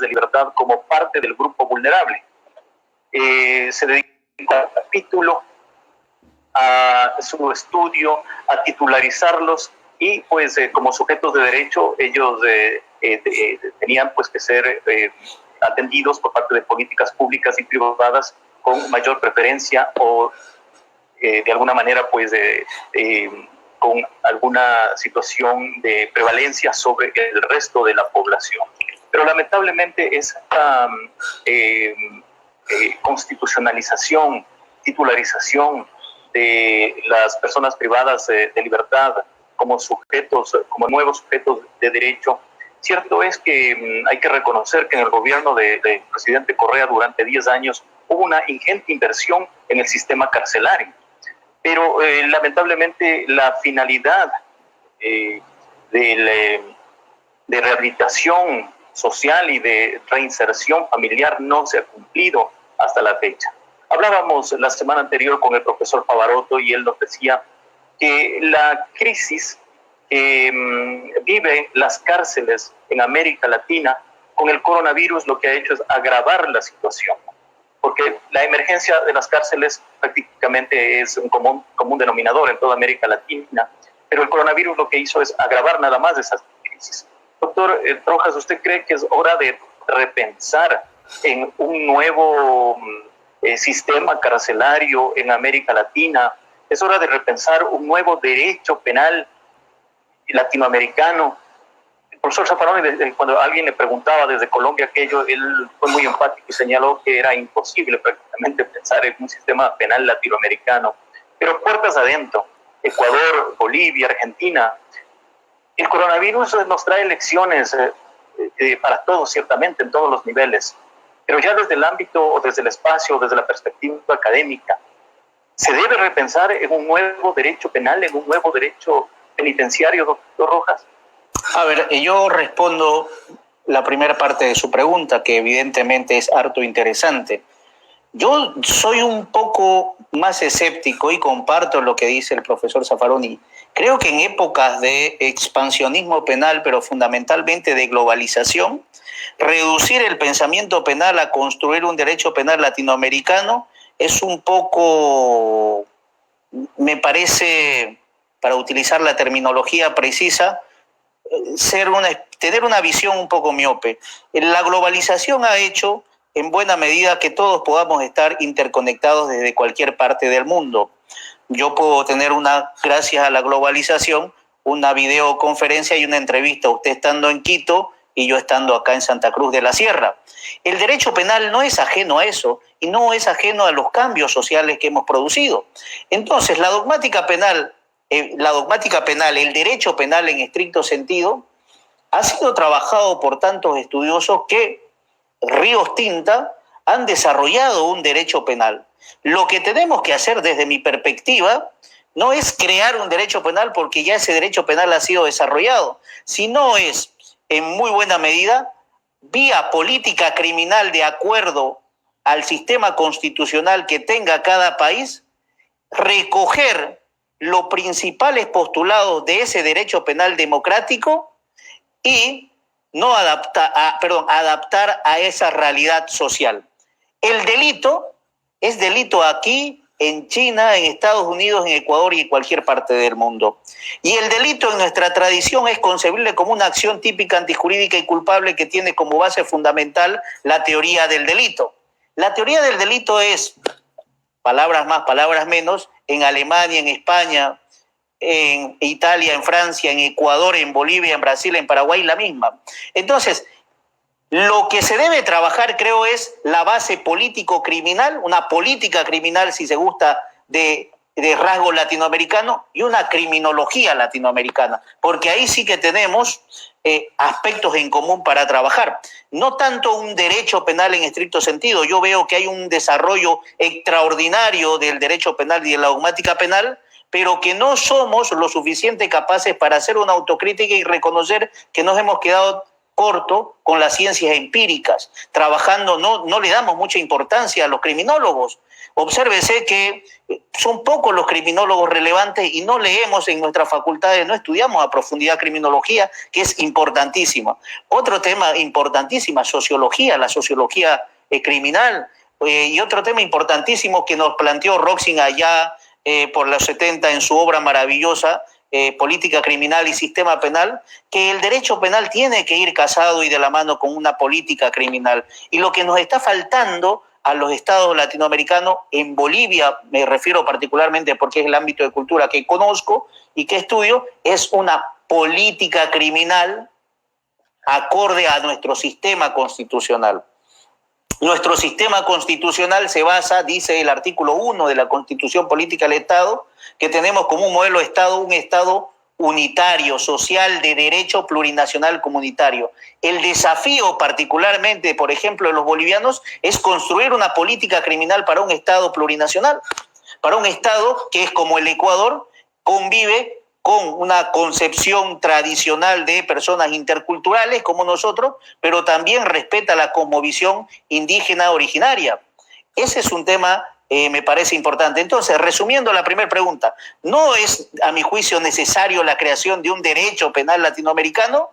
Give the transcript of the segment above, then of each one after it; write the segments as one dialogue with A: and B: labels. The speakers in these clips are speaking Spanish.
A: de libertad como parte del grupo vulnerable. Se dedica un capítulo a su estudio, a titularizarlos y pues como sujetos de derecho ellos tenían pues que ser atendidos por parte de políticas públicas y privadas con mayor preferencia o de alguna manera pues con alguna situación de prevalencia sobre el resto de la población. Pero lamentablemente esta constitucionalización, titularización de las personas privadas de libertad como sujetos, como nuevos sujetos de derecho, cierto es que hay que reconocer que en el gobierno del presidente Correa durante 10 años hubo una ingente inversión en el sistema carcelario. Pero lamentablemente la finalidad de rehabilitación social y de reinserción familiar no se ha cumplido hasta la fecha. Hablábamos la semana anterior con el profesor Pavarotti y él nos decía que la crisis que vive las cárceles en América Latina con el coronavirus lo que ha hecho es agravar la situación, porque la emergencia de las cárceles prácticamente es un común denominador en toda América Latina, pero el coronavirus lo que hizo es agravar nada más esas crisis. Doctor Rojas, ¿usted cree que es hora de repensar en un nuevo sistema carcelario en América Latina? ¿Es hora de repensar un nuevo derecho penal latinoamericano? El profesor Zaffaroni, cuando alguien le preguntaba desde Colombia aquello, él fue muy empático y señaló que era imposible prácticamente pensar en un sistema penal latinoamericano. Pero puertas adentro, Ecuador, Bolivia, Argentina, el coronavirus nos trae lecciones para todos, ciertamente, en todos los niveles, pero ya desde el ámbito, o desde el espacio, desde la perspectiva académica, ¿se debe repensar en un nuevo derecho penal, en un nuevo derecho penitenciario, doctor Rojas?
B: A ver, yo respondo la primera parte de su pregunta, que evidentemente es harto interesante. Yo soy un poco más escéptico y comparto lo que dice el profesor Zaffaroni. Creo que en épocas de expansionismo penal, pero fundamentalmente de globalización, reducir el pensamiento penal a construir un derecho penal latinoamericano es un poco, me parece, para utilizar la terminología precisa, tener una visión un poco miope. La globalización ha hecho en buena medida que todos podamos estar interconectados desde cualquier parte del mundo. Yo puedo tener gracias a la globalización, una videoconferencia y una entrevista, usted estando en Quito y yo estando acá en Santa Cruz de la Sierra. El derecho penal no es ajeno a eso y no es ajeno a los cambios sociales que hemos producido. Entonces, la dogmática penal, el derecho penal en estricto sentido, ha sido trabajado por tantos estudiosos que ríos tinta han desarrollado un derecho penal. Lo que tenemos que hacer desde mi perspectiva no es crear un derecho penal porque ya ese derecho penal ha sido desarrollado, sino es, en muy buena medida, vía política criminal de acuerdo al sistema constitucional que tenga cada país, recoger los principales postulados de ese derecho penal democrático y adaptar a esa realidad social. El delito es delito aquí, en China, en Estados Unidos, en Ecuador y en cualquier parte del mundo. Y el delito en nuestra tradición es concebible como una acción típica, antijurídica y culpable que tiene como base fundamental la teoría del delito. La teoría del delito es, palabras más, palabras menos, en Alemania, en España, en Italia, en Francia, en Ecuador, en Bolivia, en Brasil, en Paraguay, la misma. Entonces, lo que se debe trabajar, creo, es la base político-criminal, una política criminal, si se gusta, de rasgo latinoamericano y una criminología latinoamericana, porque ahí sí que tenemos aspectos en común para trabajar. No tanto un derecho penal en estricto sentido, yo veo que hay un desarrollo extraordinario del derecho penal y de la dogmática penal, pero que no somos lo suficiente capaces para hacer una autocrítica y reconocer que nos hemos quedado corto con las ciencias empíricas, trabajando, no le damos mucha importancia a los criminólogos. Obsérvese que son pocos los criminólogos relevantes y no leemos en nuestras facultades, no estudiamos a profundidad criminología, que es importantísima. Otro tema importantísimo, sociología, la sociología criminal, y otro tema importantísimo que nos planteó Roxin allá por los 70 en su obra maravillosa, Política Criminal y Sistema Penal, que el derecho penal tiene que ir casado y de la mano con una política criminal. Y lo que nos está faltando a los estados latinoamericanos, en Bolivia, me refiero particularmente porque es el ámbito de cultura que conozco y que estudio, es una política criminal acorde a nuestro sistema constitucional. Nuestro sistema constitucional se basa, dice el artículo 1 de la Constitución Política del Estado, que tenemos como un modelo de Estado un Estado unitario, social, de derecho plurinacional comunitario. El desafío particularmente, por ejemplo, de los bolivianos es construir una política criminal para un Estado plurinacional, para un Estado que es como el Ecuador, convive con una concepción tradicional de personas interculturales como nosotros, pero también respeta la cosmovisión indígena originaria. Ese es un tema, me parece importante. Entonces, resumiendo la primera pregunta, ¿no es, a mi juicio, necesario la creación de un derecho penal latinoamericano?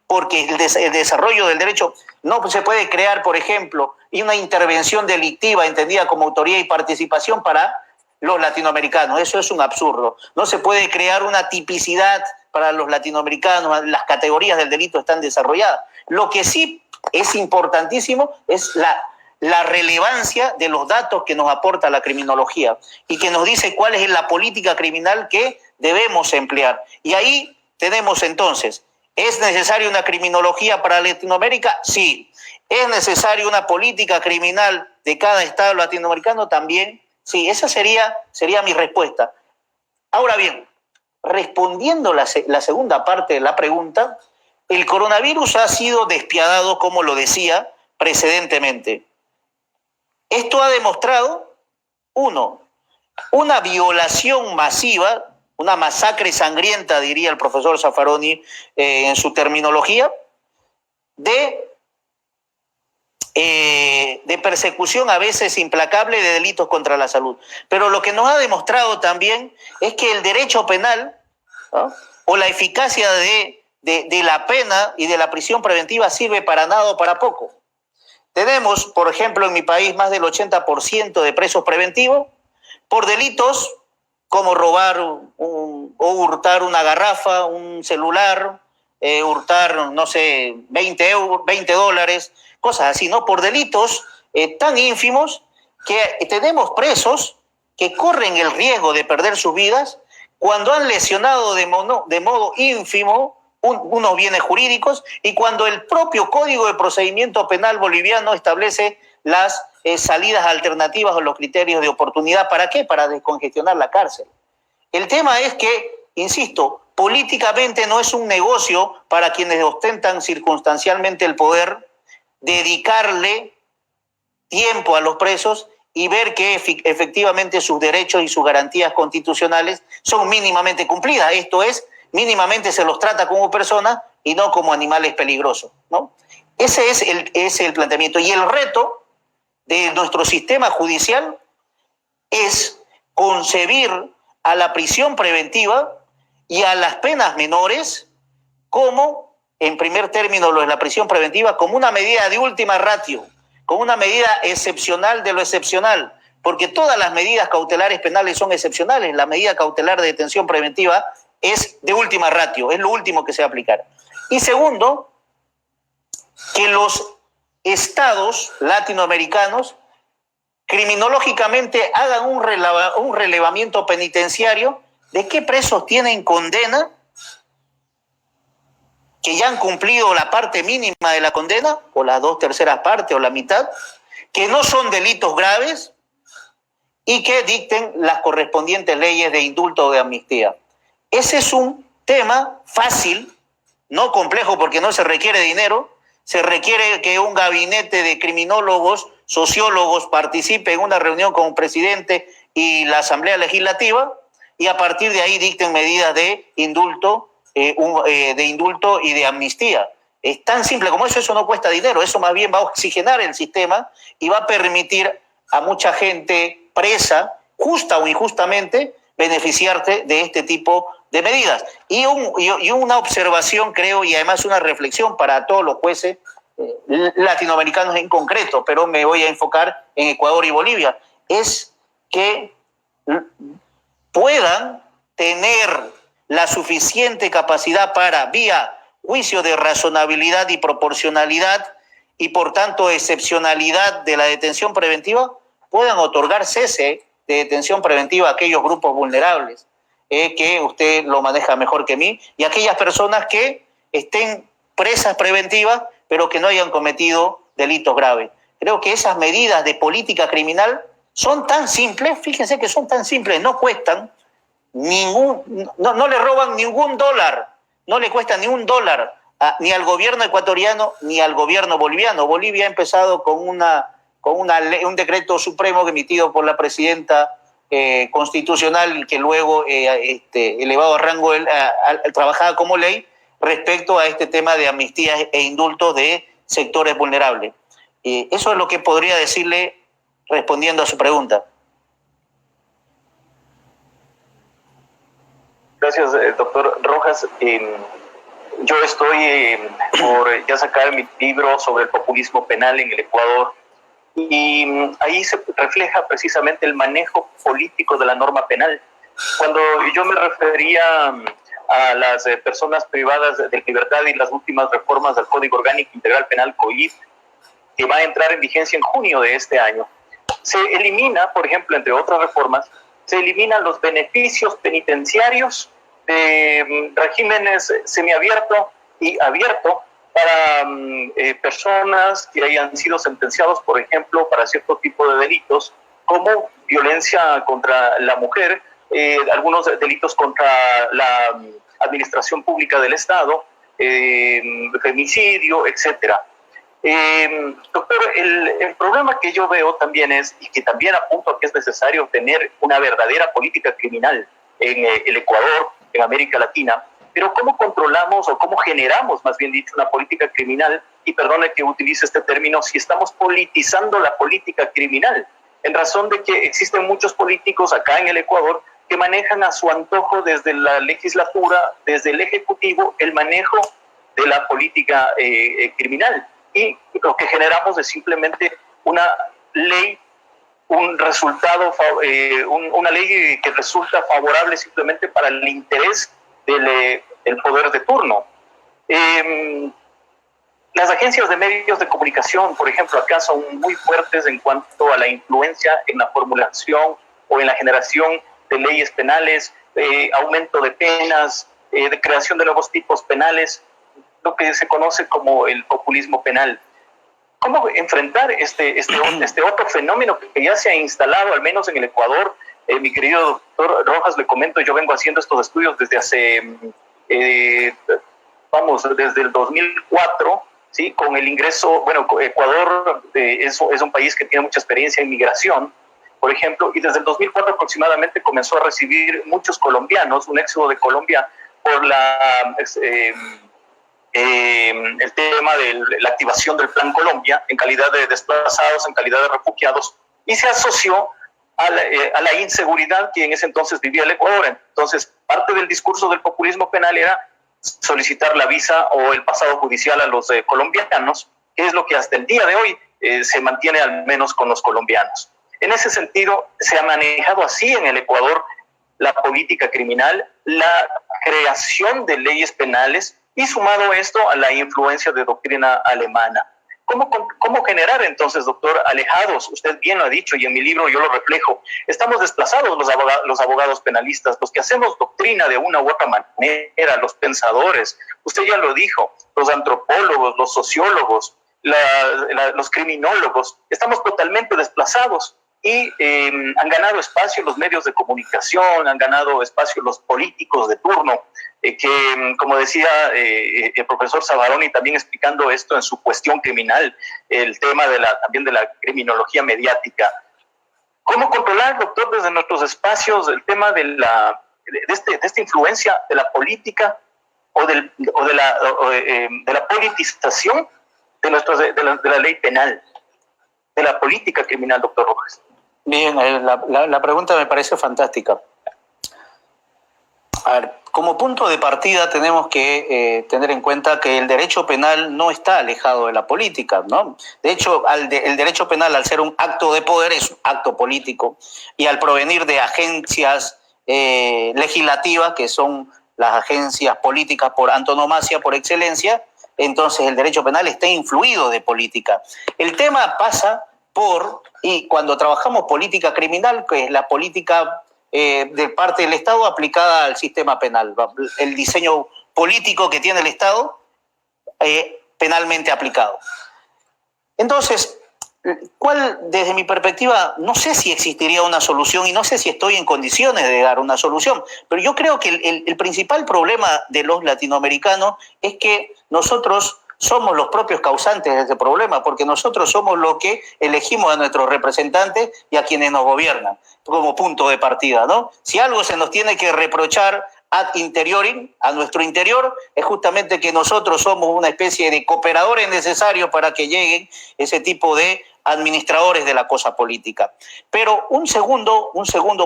B: Porque el desarrollo del derecho no se puede crear, por ejemplo, una intervención delictiva entendida como autoría y participación para los latinoamericanos. Eso es un absurdo. No se puede crear una tipicidad para los latinoamericanos, las categorías del delito están desarrolladas. Lo que sí es importantísimo es la relevancia de los datos que nos aporta la criminología y que nos dice cuál es la política criminal que debemos emplear. Y ahí tenemos entonces, ¿es necesaria una criminología para Latinoamérica? Sí. ¿Es necesaria una política criminal de cada estado latinoamericano? También. Sí, esa sería mi respuesta. Ahora bien, respondiendo la segunda parte de la pregunta, el coronavirus ha sido despiadado, como lo decía precedentemente. Esto ha demostrado, uno, una violación masiva, una masacre sangrienta, diría el profesor Zaffaroni en su terminología, de persecución a veces implacable de delitos contra la salud. Pero lo que nos ha demostrado también es que el derecho penal, ¿no?, o la eficacia de la pena y de la prisión preventiva sirve para nada o para poco. Tenemos, por ejemplo, en mi país más del 80% de presos preventivos por delitos como robar o hurtar una garrafa, un celular, hurtar, no sé, 20 dólares, cosas así, ¿no? Por delitos tan ínfimos que tenemos presos que corren el riesgo de perder sus vidas cuando han lesionado de modo ínfimo unos bienes jurídicos y cuando el propio Código de Procedimiento Penal boliviano establece las salidas alternativas o los criterios de oportunidad. ¿Para qué? Para descongestionar la cárcel. El tema es que, insisto, políticamente no es un negocio para quienes ostentan circunstancialmente el poder dedicarle tiempo a los presos y ver que efectivamente sus derechos y sus garantías constitucionales son mínimamente cumplidas. Esto es, mínimamente se los trata como personas y no como animales peligrosos, ¿no? Ese es el planteamiento. Y el reto de nuestro sistema judicial es concebir a la prisión preventiva y a las penas menores como, en primer término, lo de la prisión preventiva, como una medida de última ratio, como una medida excepcional de lo excepcional, porque todas las medidas cautelares penales son excepcionales. La medida cautelar de detención preventiva es de última ratio, es lo último que se va a aplicar. Y segundo, que los estados latinoamericanos criminológicamente hagan un relevamiento penitenciario de qué presos tienen condena, que ya han cumplido la parte mínima de la condena, o las 2/3 partes, o la mitad, que no son delitos graves y que dicten las correspondientes leyes de indulto o de amnistía. Ese es un tema fácil, no complejo porque no se requiere dinero, se requiere que un gabinete de criminólogos, sociólogos participe en una reunión con el presidente y la Asamblea Legislativa y a partir de ahí dicten medidas de indulto y de amnistía. Es tan simple como eso no cuesta dinero, eso más bien va a oxigenar el sistema y va a permitir a mucha gente presa, justa o injustamente, beneficiarse de este tipo de medidas. Y una observación, creo, y además una reflexión para todos los jueces latinoamericanos en concreto, pero me voy a enfocar en Ecuador y Bolivia, es que puedan tener la suficiente capacidad para, vía juicio de razonabilidad y proporcionalidad y por tanto excepcionalidad de la detención preventiva, puedan otorgar cese de detención preventiva a aquellos grupos vulnerables, que usted lo maneja mejor que mí, y aquellas personas que estén presas preventivas pero que no hayan cometido delitos graves. Creo que esas medidas de política criminal son tan simples, fíjense que son tan simples, no cuestan no le roban ningún dólar, no le cuesta ni un dólar ni al gobierno ecuatoriano ni al gobierno boliviano. Bolivia ha empezado con una ley, un decreto supremo emitido por la presidenta constitucional que luego elevado a rango trabajaba como ley respecto a este tema de amnistías e indultos de sectores vulnerables. Eso es lo que podría decirle respondiendo a su pregunta.
A: Gracias, doctor Rojas. Yo estoy por ya sacar mi libro sobre el populismo penal en el Ecuador y ahí se refleja precisamente el manejo político de la norma penal. Cuando yo me refería a las personas privadas de libertad y las últimas reformas del Código Orgánico Integral Penal COIP, que va a entrar en vigencia en junio de este año, se elimina, por ejemplo, entre otras reformas, se eliminan los beneficios penitenciarios de regímenes semiabierto y abierto para personas que hayan sido sentenciados, por ejemplo, para cierto tipo de delitos, como violencia contra la mujer, algunos delitos contra la administración pública del Estado, femicidio, etcétera. Doctor, el problema que yo veo también es, y que también apunto a que es necesario tener una verdadera política criminal en el Ecuador, en América Latina, pero ¿cómo controlamos o cómo generamos, más bien dicho, una política criminal? Y perdone que utilice este término, si estamos politizando la política criminal, en razón de que existen muchos políticos acá en el Ecuador que manejan a su antojo desde la legislatura, desde el Ejecutivo, el manejo de la política criminal. Y lo que generamos es simplemente una ley, un resultado, una ley que resulta favorable simplemente para el interés del poder de turno. Las agencias de medios de comunicación, por ejemplo, acá son muy fuertes en cuanto a la influencia en la formulación o en la generación de leyes penales, aumento de penas, de creación de nuevos tipos penales, lo que se conoce como el populismo penal. ¿Cómo enfrentar este otro fenómeno que ya se ha instalado, al menos en el Ecuador? Mi querido doctor Rojas, le comento, yo vengo haciendo estos estudios desde hace, desde el 2004, ¿sí? Con el ingreso, Ecuador es un país que tiene mucha experiencia en migración, por ejemplo, y desde el 2004 aproximadamente comenzó a recibir muchos colombianos, un éxodo de Colombia por el tema de la activación del Plan Colombia en calidad de desplazados, en calidad de refugiados, y se asoció a la inseguridad que en ese entonces vivía el Ecuador. Entonces, parte del discurso del populismo penal era solicitar la visa o el pasado judicial a los colombianos, que es lo que hasta el día de hoy se mantiene al menos con los colombianos. En ese sentido, se ha manejado así en el Ecuador la política criminal, la creación de leyes penales, y sumado esto a la influencia de doctrina alemana. ¿Cómo generar entonces, doctor, alejados? Usted bien lo ha dicho y en mi libro yo lo reflejo. Estamos desplazados los abogados penalistas, los que hacemos doctrina de una u otra manera, los pensadores. Usted ya lo dijo, los antropólogos, los sociólogos, los criminólogos. Estamos totalmente desplazados y han ganado espacio los medios de comunicación, han ganado espacio los políticos de turno, que, como decía el profesor Savaroni, también explicando esto en su cuestión criminal, el tema también de la criminología mediática. ¿Cómo controlar, doctor, desde nuestros espacios el tema de esta influencia de la política de la politización de la ley penal, de la política criminal, doctor Rojas.
B: Bien, la pregunta me parece fantástica. A ver, como punto de partida tenemos que tener en cuenta que el derecho penal no está alejado de la política, ¿no? De hecho, el derecho penal, al ser un acto de poder, es un acto político, y al provenir de agencias legislativas, que son las agencias políticas por antonomasia, por excelencia, entonces el derecho penal está influido de política. El tema pasa y cuando trabajamos política criminal, que es la política de parte del Estado aplicada al sistema penal, el diseño político que tiene el Estado penalmente aplicado. Entonces, desde mi perspectiva, no sé si existiría una solución y no sé si estoy en condiciones de dar una solución, pero yo creo que el principal problema de los latinoamericanos es que nosotros somos los propios causantes de este problema, porque nosotros somos los que elegimos a nuestros representantes y a quienes nos gobiernan, como punto de partida, ¿no? Si algo se nos tiene que reprochar ad interiorim, a nuestro interior, es justamente que nosotros somos una especie de cooperadores necesarios para que lleguen ese tipo de administradores de la cosa política. Pero un segundo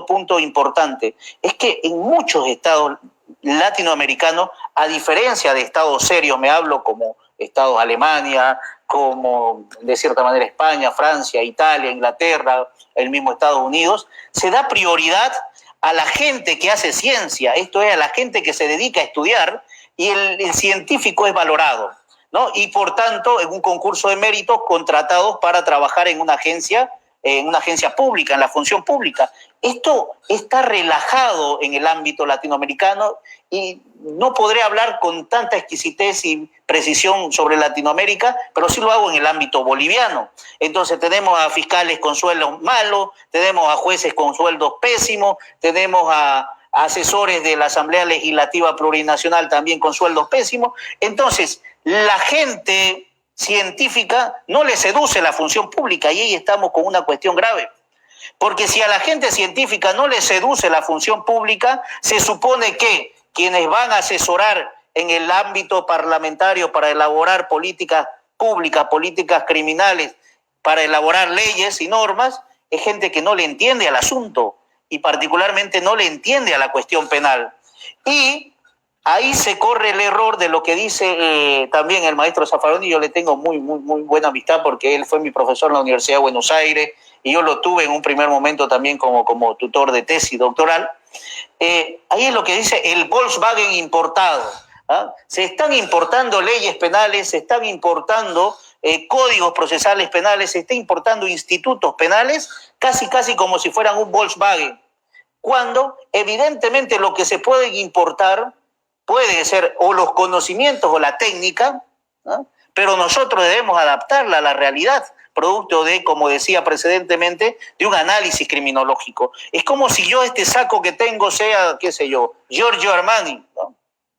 B: punto importante es que en muchos estados latinoamericanos, a diferencia de estados serios, me hablo como estados Alemania, como de cierta manera España, Francia, Italia, Inglaterra, el mismo Estados Unidos, se da prioridad a la gente que hace ciencia, esto es, a la gente que se dedica a estudiar, y el científico es valorado, ¿no? Y por tanto, en un concurso de méritos, contratados para trabajar en una agencia pública, en la función pública. Esto está relajado en el ámbito latinoamericano y no podré hablar con tanta exquisitez y precisión sobre Latinoamérica, pero sí lo hago en el ámbito boliviano. Entonces tenemos a fiscales con sueldos malos, tenemos a jueces con sueldos pésimos, tenemos a asesores de la Asamblea Legislativa Plurinacional también con sueldos pésimos. Entonces, la gente científica no le seduce la función pública, y ahí estamos con una cuestión grave. Porque si a la gente científica no le seduce la función pública, se supone que quienes van a asesorar en el ámbito parlamentario para elaborar políticas públicas, políticas criminales, para elaborar leyes y normas, es gente que no le entiende al asunto y particularmente no le entiende a la cuestión penal. Y ahí se corre el error de lo que dice también el maestro Zaffaroni. Yo le tengo muy buena amistad porque él fue mi profesor en la Universidad de Buenos Aires y yo lo tuve en un primer momento también como tutor de tesis doctoral. Ahí es lo que dice el Volkswagen importado. ¿Ah? Se están importando leyes penales, se están importando códigos procesales penales, se está importando institutos penales, casi como si fueran un Volkswagen, cuando evidentemente lo que se puede importar puede ser o los conocimientos o la técnica, ¿no? Pero nosotros debemos adaptarla a la realidad, producto de, como decía precedentemente, de un análisis criminológico. Es como si yo este saco que tengo sea, qué sé yo, Giorgio Armani, ¿no?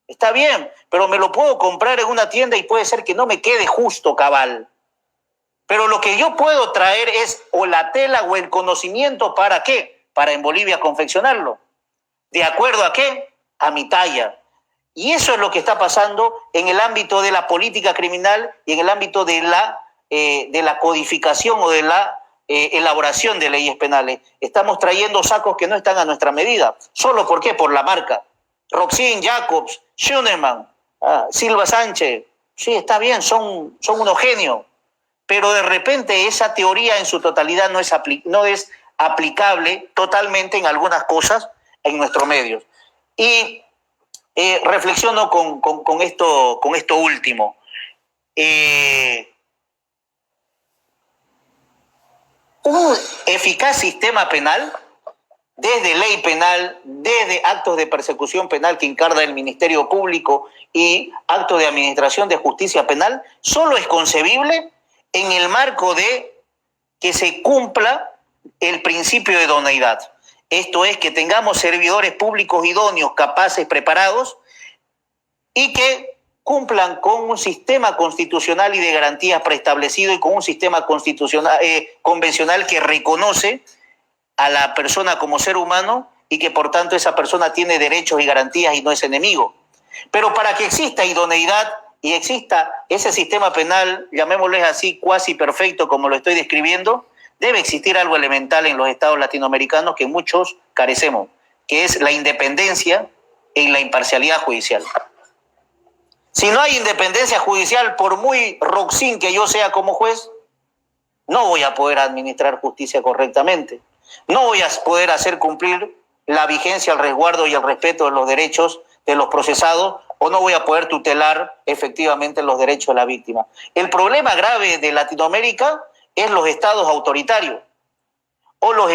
B: Está bien, pero me lo puedo comprar en una tienda y puede ser que no me quede justo cabal. Pero lo que yo puedo traer es o la tela o el conocimiento, ¿para qué? Para en Bolivia confeccionarlo. ¿De acuerdo a qué? A mi talla. Y eso es lo que está pasando en el ámbito de la política criminal y en el ámbito de la codificación o de la elaboración de leyes penales. Estamos trayendo sacos que no están a nuestra medida. ¿Solo por qué? Por la marca. Roxin, Jacobs, Schunemann, Silva Sánchez. Sí, está bien, son unos genios. Pero de repente esa teoría en su totalidad no es aplicable totalmente en algunas cosas en nuestros medios. Y reflexiono con esto último. Un eficaz sistema penal, desde ley penal, desde actos de persecución penal que encarga el Ministerio Público y actos de administración de justicia penal, solo es concebible en el marco de que se cumpla el principio de idoneidad. Esto es, que tengamos servidores públicos idóneos, capaces, preparados, y que cumplan con un sistema constitucional y de garantías preestablecido y con un sistema constitucional convencional que reconoce a la persona como ser humano y que por tanto esa persona tiene derechos y garantías y no es enemigo. Pero para que exista idoneidad y exista ese sistema penal, llamémosle así, cuasi perfecto como lo estoy describiendo, debe existir algo elemental en los estados latinoamericanos que muchos carecemos, que es la independencia y la imparcialidad judicial. Si no hay independencia judicial, por muy roxín que yo sea como juez, no voy a poder administrar justicia correctamente. No voy a poder hacer cumplir la vigencia, el resguardo y el respeto de los derechos de los procesados, o no voy a poder tutelar efectivamente los derechos de la víctima. El problema grave de Latinoamérica es los estados autoritarios o los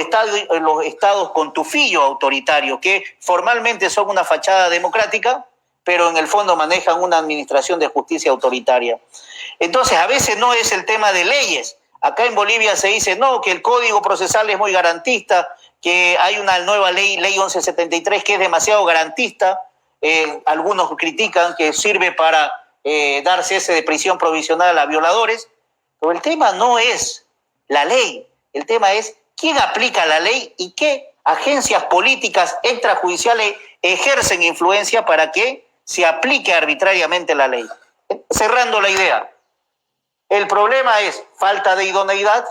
B: estados con tufillo autoritario, que formalmente son una fachada democrática, pero en el fondo manejan una administración de justicia autoritaria. Entonces, a veces no es el tema de leyes. Acá en Bolivia se dice, no, que el Código Procesal es muy garantista, que hay una nueva ley 1173, que es demasiado garantista. Algunos critican que sirve para dar cese de prisión provisional a violadores, pero el tema no es la ley, el tema es quién aplica la ley y qué agencias políticas extrajudiciales ejercen influencia para que se aplique arbitrariamente la ley. Cerrando la idea, el problema es falta de idoneidad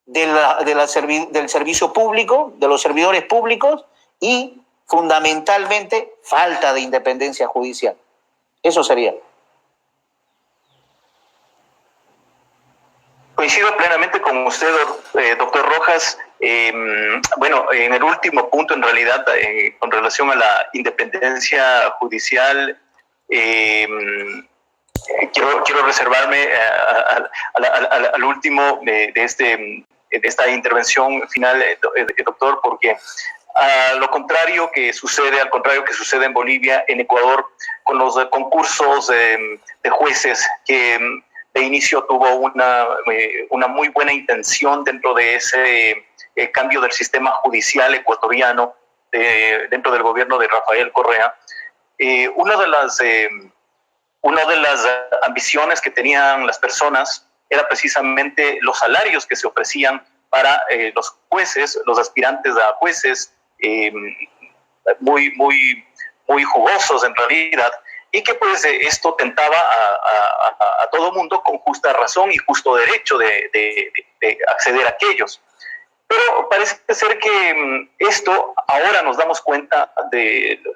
B: del servicio público, de los servidores públicos, y fundamentalmente falta de independencia judicial. Eso sería.
A: Coincido plenamente con usted, doctor Rojas. Bueno, en el último punto, en realidad, con relación a la independencia judicial, quiero reservarme al último de esta intervención final, doctor, porque a lo contrario que sucede, en Bolivia, en Ecuador, con los concursos de jueces que de inicio tuvo una muy buena intención dentro de ese cambio del sistema judicial ecuatoriano dentro del gobierno de Rafael Correa. Una de las ambiciones que tenían las personas era precisamente los salarios que se ofrecían para los jueces, los aspirantes a jueces, muy jugosos en realidad, y que pues esto tentaba a todo mundo con justa razón y justo derecho de acceder a aquellos. Pero parece ser que esto ahora nos damos cuenta,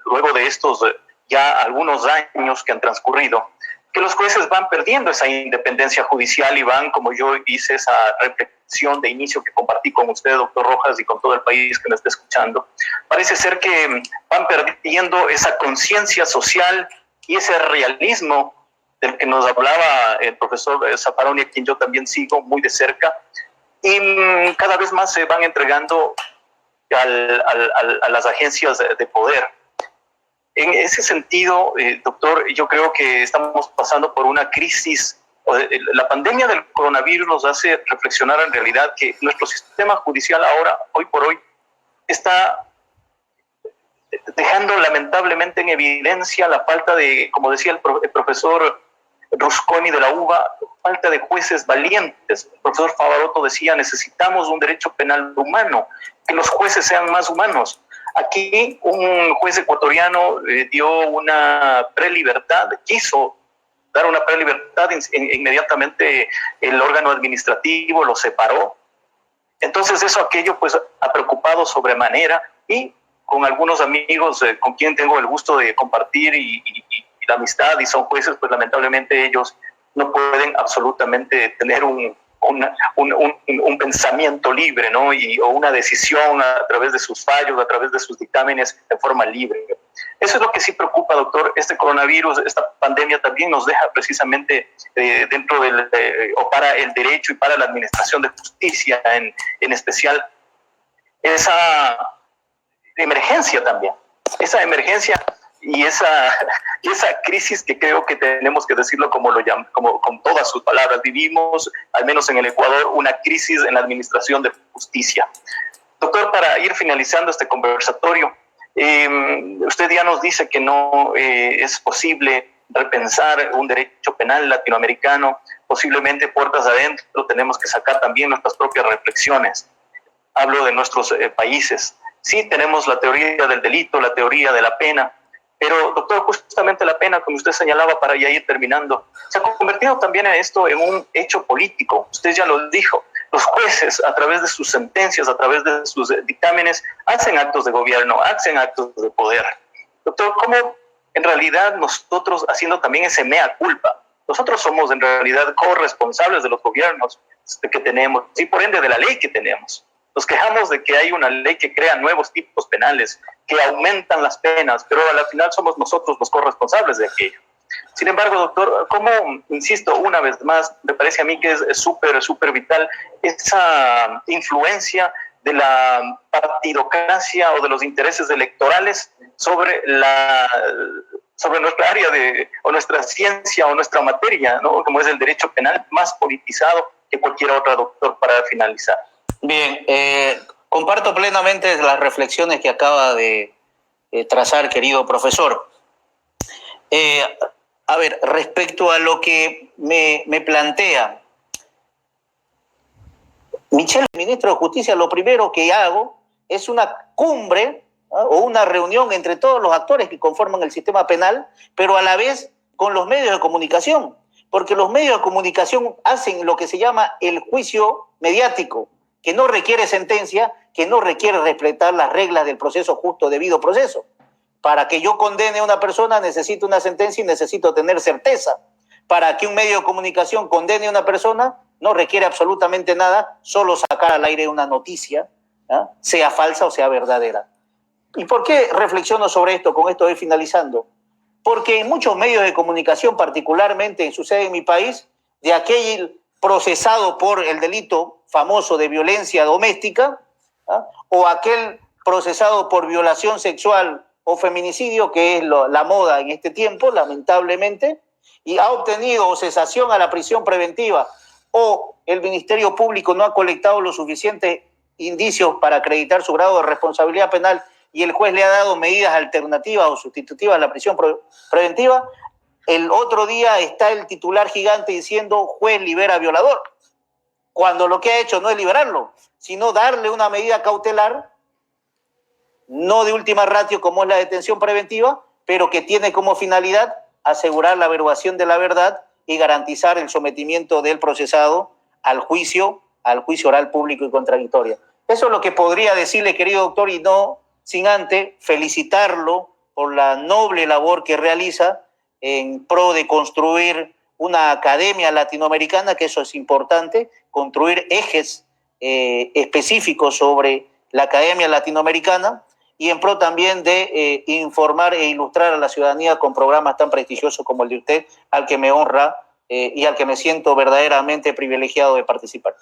A: luego de estos ya algunos años que han transcurrido, que los jueces van perdiendo esa independencia judicial y van, como yo hice esa reflexión de inicio que compartí con usted, doctor Rojas, y con todo el país que me está escuchando, parece ser que van perdiendo esa conciencia social y ese realismo del que nos hablaba el profesor Zaffaroni, a quien yo también sigo muy de cerca, y cada vez más se van entregando a las agencias de poder. En ese sentido, doctor, yo creo que estamos pasando por una crisis. La pandemia del coronavirus nos hace reflexionar en realidad que nuestro sistema judicial ahora, hoy por hoy, está dejando lamentablemente en evidencia la falta de, como decía el profesor Rusconi de la UBA, falta de jueces valientes. El profesor Favaroto decía, necesitamos un derecho penal humano, que los jueces sean más humanos. Aquí un juez ecuatoriano dio una prelibertad, quiso dar una prelibertad, inmediatamente el órgano administrativo lo separó. Entonces aquello pues ha preocupado sobremanera, y con algunos amigos con quien tengo el gusto de compartir y la amistad, y son jueces, pues lamentablemente ellos no pueden absolutamente tener un pensamiento libre, ¿no? O una decisión a través de sus fallos, a través de sus dictámenes de forma libre. Eso es lo que sí preocupa, doctor. Este coronavirus, esta pandemia también nos deja precisamente dentro o para el derecho y para la administración de justicia en especial, esa emergencia también. Esa emergencia y esa crisis que creo que tenemos que decirlo como con todas sus palabras. Vivimos, al menos en el Ecuador, una crisis en la administración de justicia. Doctor, para ir finalizando este conversatorio, usted ya nos dice que no es posible repensar un derecho penal latinoamericano, posiblemente puertas adentro tenemos que sacar también nuestras propias reflexiones. Hablo de nuestros países. Sí, tenemos la teoría del delito, la teoría de la pena, Pero, doctor, justamente la pena, como usted señalaba, para ya ir terminando, se ha convertido también esto en un hecho político. Usted ya lo dijo. Los jueces, a través de sus sentencias, a través de sus dictámenes, hacen actos de gobierno, hacen actos de poder. Doctor, ¿cómo en realidad nosotros, haciendo también ese mea culpa, nosotros somos en realidad corresponsables de los gobiernos que tenemos y por ende de la ley que tenemos? Nos quejamos de que hay una ley que crea nuevos tipos penales, que aumentan las penas, pero al final somos nosotros los corresponsables de aquello. Sin embargo, doctor, como insisto una vez más, me parece a mí que es súper vital esa influencia de la partidocracia o de los intereses electorales sobre nuestra área o nuestra ciencia o nuestra materia, ¿no? Como es el derecho penal, más politizado que cualquier otra, doctor, para finalizar.
B: Bien, comparto plenamente las reflexiones que acaba de trazar, querido profesor. A ver, respecto a lo que me plantea, Michel, ministro de Justicia, lo primero que hago es una cumbre, ¿no?, o una reunión entre todos los actores que conforman el sistema penal, pero a la vez con los medios de comunicación, porque los medios de comunicación hacen lo que se llama el juicio mediático, que no requiere sentencia, que no requiere respetar las reglas del proceso justo, debido proceso. Para que yo condene a una persona necesito una sentencia y necesito tener certeza. Para que un medio de comunicación condene a una persona no requiere absolutamente nada, solo sacar al aire una noticia, ¿eh?, sea falsa o sea verdadera. ¿Y por qué reflexiono sobre esto? Con esto voy finalizando. Porque en muchos medios de comunicación, particularmente sucede en mi país, de aquel procesado por el delito famoso de violencia doméstica, ¿eh?, o aquel procesado por violación sexual o feminicidio, que es la moda en este tiempo, lamentablemente, y ha obtenido cesación a la prisión preventiva, o el Ministerio Público no ha colectado los suficientes indicios para acreditar su grado de responsabilidad penal y el juez le ha dado medidas alternativas o sustitutivas a la prisión preventiva, el otro día está el titular gigante diciendo juez libera violador, cuando lo que ha hecho no es liberarlo, sino darle una medida cautelar, no de última ratio como es la detención preventiva, pero que tiene como finalidad asegurar la averiguación de la verdad y garantizar el sometimiento del procesado al juicio oral público y contradictorio. Eso es lo que podría decirle, querido doctor, y no sin antes felicitarlo por la noble labor que realiza en pro de construir una academia latinoamericana, que eso es importante, construir ejes específicos sobre la academia latinoamericana, y en pro también de informar e ilustrar a la ciudadanía con programas tan prestigiosos como el de usted, al que me honra y al que me siento verdaderamente privilegiado de participar.